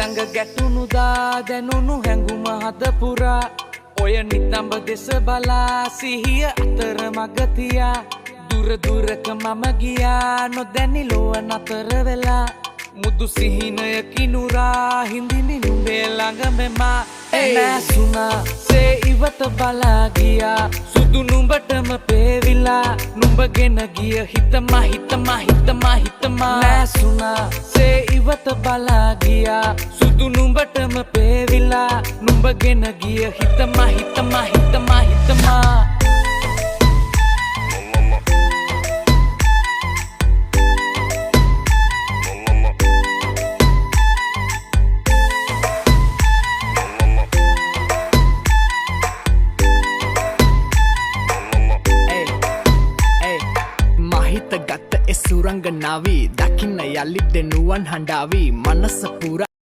ළඟ ගැටුණු දා දැනුණු හැඟුම හද පුරා ඔය නිතඹ දෙස බලා සිහිය අතර මග තියා දුර දුරක මම ගියා නොදැනි ලොව නතර වෙලා මුදු සිහිනය කිනුරා හිඳිනි නුඹේ ළඟ මෙමා නැසුණා සේ ඉවත බලා ගියා සුදු නුඹටම පේවිලා නුඹගෙන ගිය හිතමා හිතමා හිතමා හිතමා නැසුණා සේ ඉවත බලා ගියා සුදු නුඹටම පේවිලා නුඹගෙන ගිය හිතමා හිතමා හිතමා හිතමා ගත එසුරංගනාවී දකින්න යළි දෙනුවන් හඬාවී මනස පුර